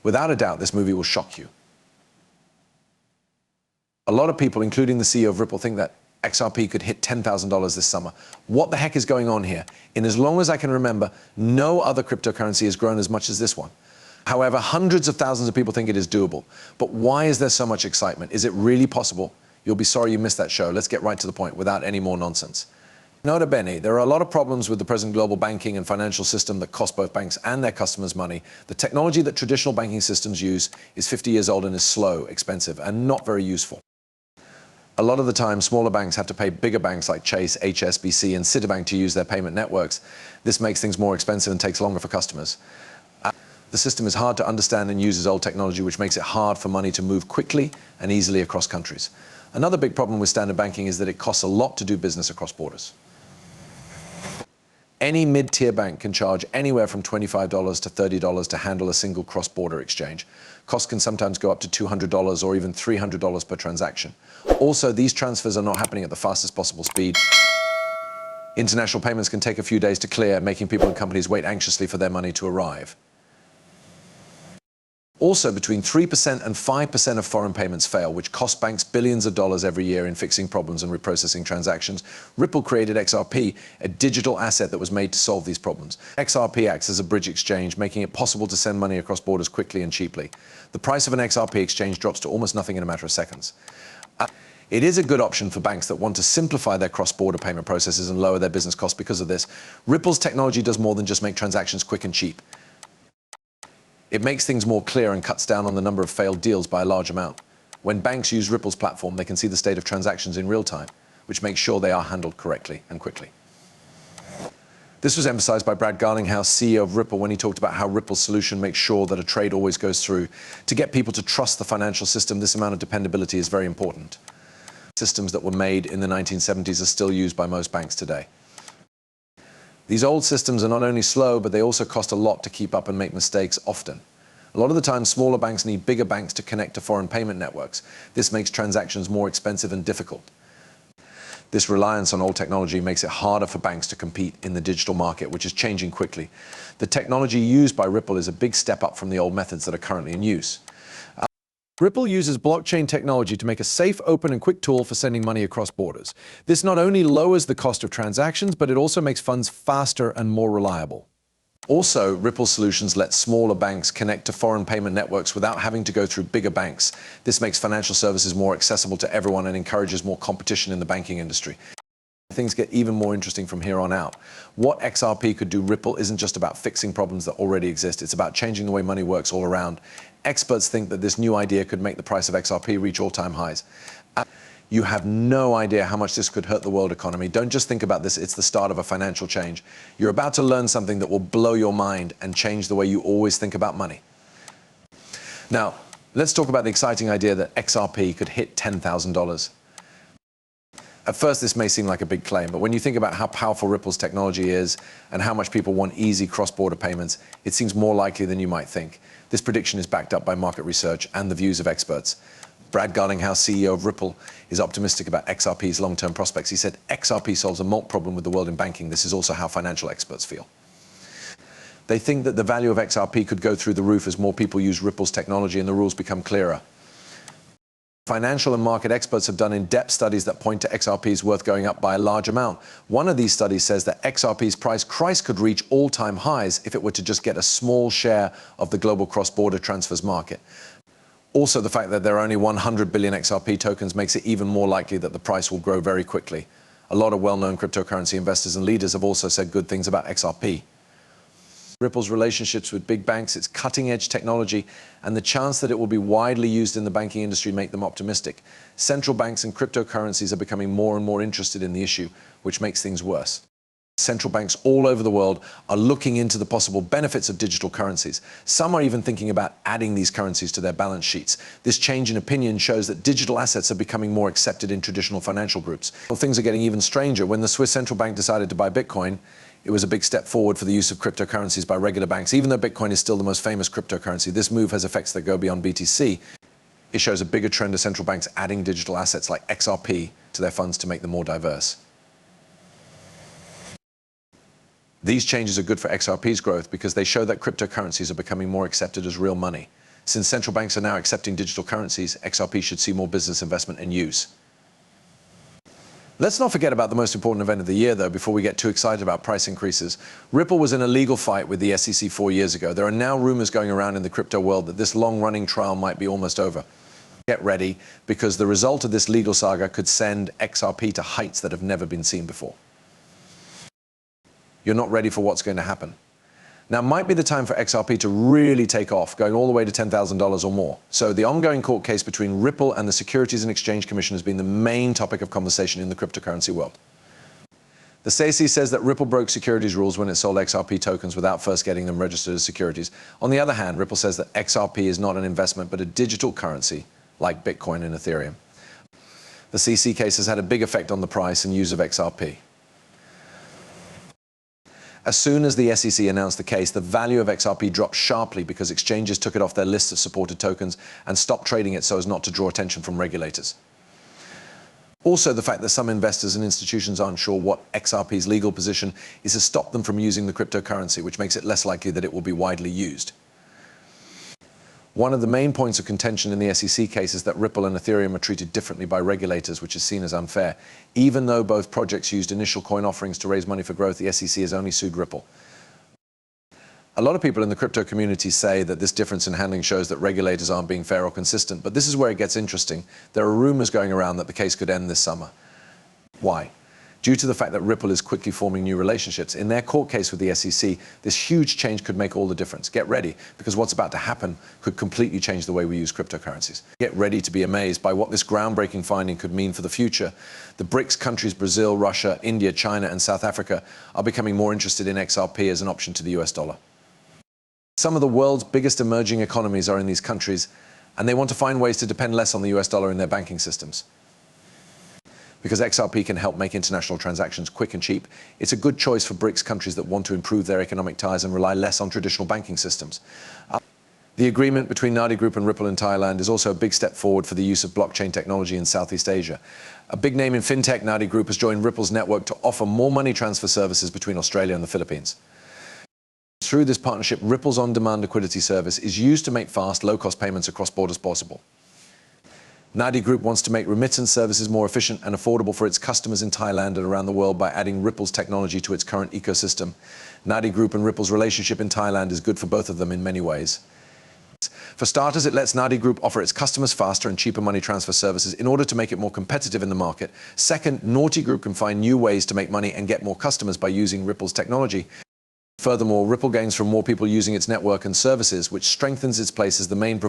Without a doubt, this movie will shock you. A lot of people, including the CEO of Ripple, think that XRP could hit $10,000 this summer. What the heck is going on here? In as long as I can remember, no other cryptocurrency has grown as much as this one. However, hundreds of thousands of people think it is doable. But why is there so much excitement? Is it really possible? You'll be sorry you missed that show. Let's get right to the point without any more nonsense. Nota bene, there are a lot of problems with the present global banking and financial system that cost both banks and their customers money. The technology that traditional banking systems use is 50 years old and is slow, expensive, and not very useful. A lot of the time, smaller banks have to pay bigger banks like Chase, HSBC, and Citibank to use their payment networks. This makes things more expensive and takes longer for customers. The system is hard to understand and uses old technology, which makes it hard for money to move quickly and easily across countries. Another big problem with standard banking is that it costs a lot to do business across borders. Any mid-tier bank can charge anywhere from $25 to $30 to handle a single cross-border exchange. Costs can sometimes go up to $200 or even $300 per transaction. Also, these transfers are not happening at the fastest possible speed. International payments can take a few days to clear, making people and companies wait anxiously for their money to arrive. Also, between 3% and 5% of foreign payments fail, which cost banks billions of dollars every year in fixing problems and reprocessing transactions. Ripple created XRP, a digital asset that was made to solve these problems. XRP acts as a bridge exchange, making it possible to send money across borders quickly and cheaply. The price of an XRP exchange drops to almost nothing in a matter of seconds. It is a good option for banks that want to simplify their cross-border payment processes and lower their business costs because of this. Ripple's technology does more than just make transactions quick and cheap. It makes things more clear and cuts down on the number of failed deals by a large amount. When banks use Ripple's platform, they can see the state of transactions in real time, which makes sure they are handled correctly and quickly. This was emphasized by Brad Garlinghouse, CEO of Ripple, when he talked about how Ripple's solution makes sure that a trade always goes through. To get people to trust the financial system, this amount of dependability is very important. Systems that were made in the 1970s are still used by most banks today. These old systems are not only slow, but they also cost a lot to keep up and make mistakes often. A lot of the time, smaller banks need bigger banks to connect to foreign payment networks. This makes transactions more expensive and difficult. This reliance on old technology makes it harder for banks to compete in the digital market, which is changing quickly. The technology used by Ripple is a big step up from the old methods that are currently in use. Ripple uses blockchain technology to make a safe, open, and quick tool for sending money across borders. This not only lowers the cost of transactions, but it also makes funds faster and more reliable. Also, Ripple solutions let smaller banks connect to foreign payment networks without having to go through bigger banks. This makes financial services more accessible to everyone and encourages more competition in the banking industry. Things get even more interesting from here on out. What XRP could do Ripple isn't just about fixing problems that already exist. It's about changing the way money works all around. Experts think that this new idea could make the price of XRP reach all-time highs. You have no idea how much this could hurt the world economy. Don't just think about this. It's the start of a financial change. You're about to learn something that will blow your mind and change the way you always think about money. Now, let's talk about the exciting idea that XRP could hit $10,000. At first, this may seem like a big claim, but when you think about how powerful Ripple's technology is and how much people want easy cross-border payments, it seems more likely than you might think. This prediction is backed up by market research and the views of experts. Brad Garlinghouse, CEO of Ripple, is optimistic about XRP's long-term prospects. He said, XRP solves a moat problem with the world in banking. This is also how financial experts feel. They think that the value of XRP could go through the roof as more people use Ripple's technology and the rules become clearer. Financial and market experts have done in-depth studies that point to XRP's worth going up by a large amount. One of these studies says that XRP's price could reach all-time highs if it were to just get a small share of the global cross-border transfers market. Also, the fact that there are only 100 billion XRP tokens makes it even more likely that the price will grow very quickly. A lot of well-known cryptocurrency investors and leaders have also said good things about XRP. Ripple's relationships with big banks, its cutting-edge technology, and the chance that it will be widely used in the banking industry make them optimistic. Central banks and cryptocurrencies are becoming more and more interested in the issue, which makes things worse. Central banks all over the world are looking into the possible benefits of digital currencies. Some are even thinking about adding these currencies to their balance sheets. This change in opinion shows that digital assets are becoming more accepted in traditional financial groups. Well, things are getting even stranger. When the Swiss central bank decided to buy Bitcoin, it was a big step forward for the use of cryptocurrencies by regular banks. Even though Bitcoin is still the most famous cryptocurrency, this move has effects that go beyond BTC. It shows a bigger trend of central banks adding digital assets like XRP to their funds to make them more diverse. These changes are good for XRP's growth because they show that cryptocurrencies are becoming more accepted as real money. Since central banks are now accepting digital currencies, XRP should see more business investment and use. Let's not forget about the most important event of the year, though, before we get too excited about price increases. Ripple was in a legal fight with the SEC 4 years ago. There are now rumors going around in the crypto world that this long-running trial might be almost over. Get ready, because the result of this legal saga could send XRP to heights that have never been seen before. You're not ready for what's going to happen. Now might be the time for XRP to really take off, going all the way to $10,000 or more. So the ongoing court case between Ripple and the Securities and Exchange Commission has been the main topic of conversation in the cryptocurrency world. The SEC says that Ripple broke securities rules when it sold XRP tokens without first getting them registered as securities. On the other hand, Ripple says that XRP is not an investment but a digital currency like Bitcoin and Ethereum. The CC case has had a big effect on the price and use of XRP. As soon as the SEC announced the case, the value of XRP dropped sharply because exchanges took it off their list of supported tokens and stopped trading it so as not to draw attention from regulators. Also, the fact that some investors and institutions aren't sure what XRP's legal position is has stopped them from using the cryptocurrency, which makes it less likely that it will be widely used. One of the main points of contention in the SEC case is that Ripple and Ethereum are treated differently by regulators, which is seen as unfair. Even though both projects used initial coin offerings to raise money for growth, the SEC has only sued Ripple. A lot of people in the crypto community say that this difference in handling shows that regulators aren't being fair or consistent, but this is where it gets interesting. There are rumors going around that the case could end this summer. Why? Due to the fact that Ripple is quickly forming new relationships. In their court case with the SEC, this huge change could make all the difference. Get ready, because what's about to happen could completely change the way we use cryptocurrencies. Get ready to be amazed by what this groundbreaking finding could mean for the future. The BRICS countries, Brazil, Russia, India, China, and South Africa, are becoming more interested in XRP as an option to the US dollar. Some of the world's biggest emerging economies are in these countries, and they want to find ways to depend less on the US dollar in their banking systems. Because XRP can help make international transactions quick and cheap, it's a good choice for BRICS countries that want to improve their economic ties and rely less on traditional banking systems. The agreement between Nadi Group and Ripple in Thailand is also a big step forward for the use of blockchain technology in Southeast Asia. A big name in fintech, Nadi Group has joined Ripple's network to offer more money transfer services between Australia and the Philippines. Through this partnership, Ripple's on-demand liquidity service is used to make fast, low-cost payments across borders possible. Nadi Group wants to make remittance services more efficient and affordable for its customers in Thailand and around the world by adding Ripple's technology to its current ecosystem. Nadi Group and Ripple's relationship in Thailand is good for both of them in many ways. For starters, it lets Nadi Group offer its customers faster and cheaper money transfer services in order to make it more competitive in the market. Second, Naughty Group can find new ways to make money and get more customers by using Ripple's technology. Furthermore, Ripple gains from more people using its network and services, which strengthens its place as the main provider